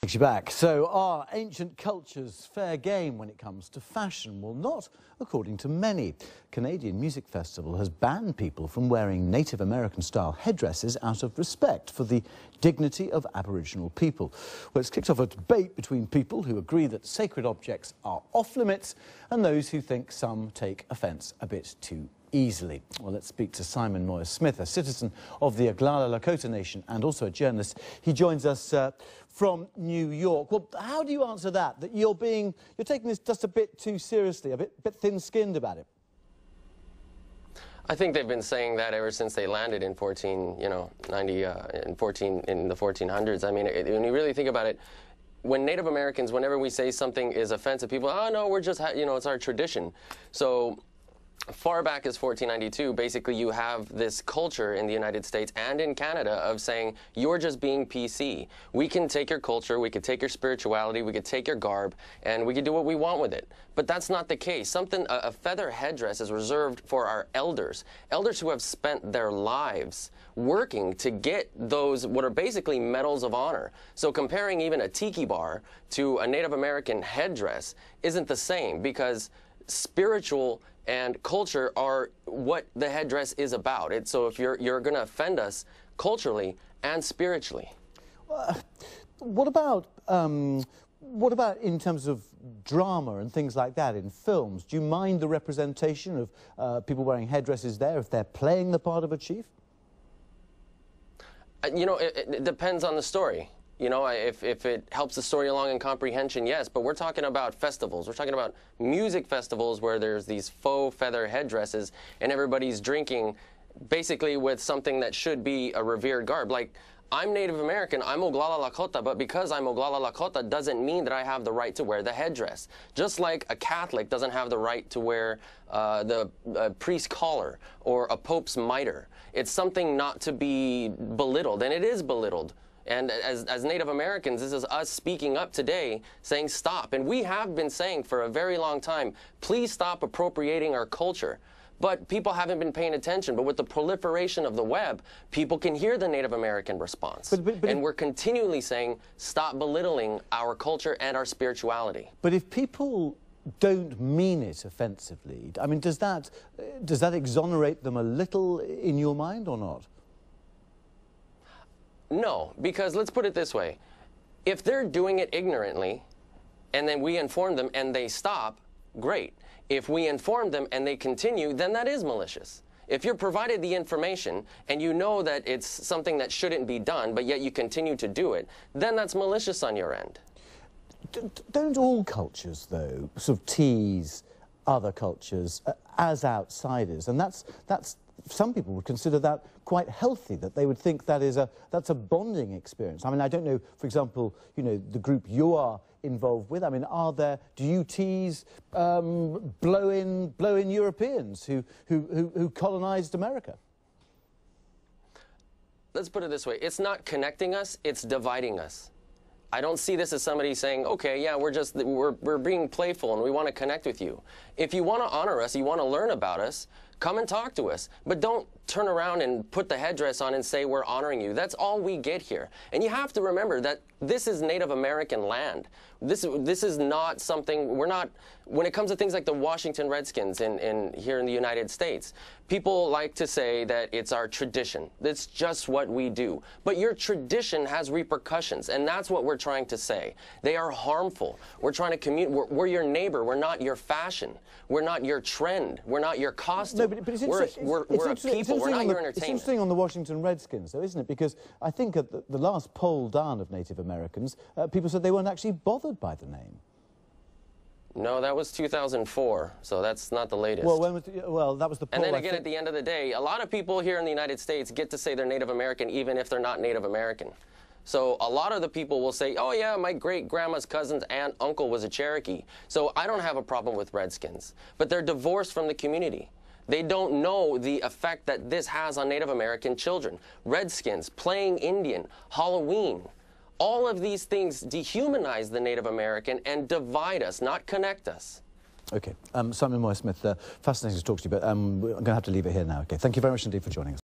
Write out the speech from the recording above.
Thank you back. So are ancient cultures fair game when it comes to fashion? Well, not according to many. Canadian Music Festival has banned people from wearing Native American-style headdresses out of respect for the dignity of Aboriginal people. Well, it's kicked off a debate between people who agree that sacred objects are off-limits and those who think some take offence a bit too easily. Well, let's speak to Simon Moya-Smith, a citizen of the Oglala Lakota Nation and also a journalist. He joins us from New York. Well, how do you answer that? That you're taking this just a bit too seriously, a bit thin-skinned about it? I think they've been saying that ever since they landed in 1490, in the 1400s. I mean, when you really think about it, when Native Americans, whenever we say something is offensive, people, oh no, we're just, it's our tradition. So far back as 1492, basically you have this culture in the United States and in Canada of saying, you're just being PC. We can take your culture, we could take your spirituality, we could take your garb, and we could do what we want with it. But that's not the case. A feather headdress is reserved for our elders who have spent their lives working to get those, what are basically medals of honor. So comparing even a tiki bar to a Native American headdress isn't the same, because spiritual and culture are what the headdress is about. So if you're going to offend us culturally and spiritually. What about in terms of drama and things like that in films? Do you mind the representation of people wearing headdresses there if they're playing the part of a chief? It depends on the story. If it helps the story along in comprehension, yes, but we're talking about festivals. We're talking about music festivals where there's these faux feather headdresses and everybody's drinking basically with something that should be a revered garb. Like, I'm Native American, I'm Oglala Lakota, but because I'm Oglala Lakota doesn't mean that I have the right to wear the headdress. Just like a Catholic doesn't have the right to wear the priest's collar or a pope's mitre. It's something not to be belittled, and it is belittled. And as Native Americans, this is us speaking up today, saying stop. And we have been saying for a very long time, please stop appropriating our culture. But people haven't been paying attention. But with the proliferation of the web, people can hear the Native American response. And we're continually saying, stop belittling our culture and our spirituality. But if people don't mean it offensively, I mean, does that exonerate them a little in your mind or not? No, because let's put it this way. If they're doing it ignorantly, and then we inform them and they stop, great. If we inform them and they continue, then that is malicious. If you're provided the information and you know that it's something that shouldn't be done, but yet you continue to do it, then that's malicious on your end. Don't all cultures, though, sort of tease other cultures as outsiders? And that's some people would consider that quite healthy, that they would think that's a bonding experience. I mean, I don't know, for example, the group you are involved with. I mean, do you tease blow-in Europeans who colonized America? Let's put it this way. It's not connecting us, it's dividing us. I don't see this as somebody saying, okay, yeah, we're being playful and we want to connect with you. If you want to honor us, you want to learn about us, come and talk to us. But don't turn around and put the headdress on and say we're honoring you. That's all we get here. And you have to remember that this is Native American land. This is not something, when it comes to things like the Washington Redskins here in the United States, people like to say that it's our tradition. It's just what we do. But your tradition has repercussions, and that's what we're trying to say. They are harmful. We're trying to we're your neighbor. We're not your fashion. We're not your trend. We're not your costume. No, but we're a people. We're not your entertainment. It's interesting on the Washington Redskins, though, isn't it? Because I think at the last poll done of Native Americans, people said they weren't actually bothered by the name. No, that was 2004, so that's not the latest. Well, that was the poll. And then again, at the end of the day, a lot of people here in the United States get to say they're Native American even if they're not Native American. So a lot of the people will say, oh yeah, my great-grandma's cousin's aunt, uncle was a Cherokee. So I don't have a problem with Redskins. But they're divorced from the community. They don't know the effect that this has on Native American children. Redskins, playing Indian, Halloween. All of these things dehumanize the Native American and divide us, not connect us. Okay. Simon Moya-Smith, fascinating to talk to you, but I'm going to have to leave it here now. Okay. Thank you very much indeed for joining us.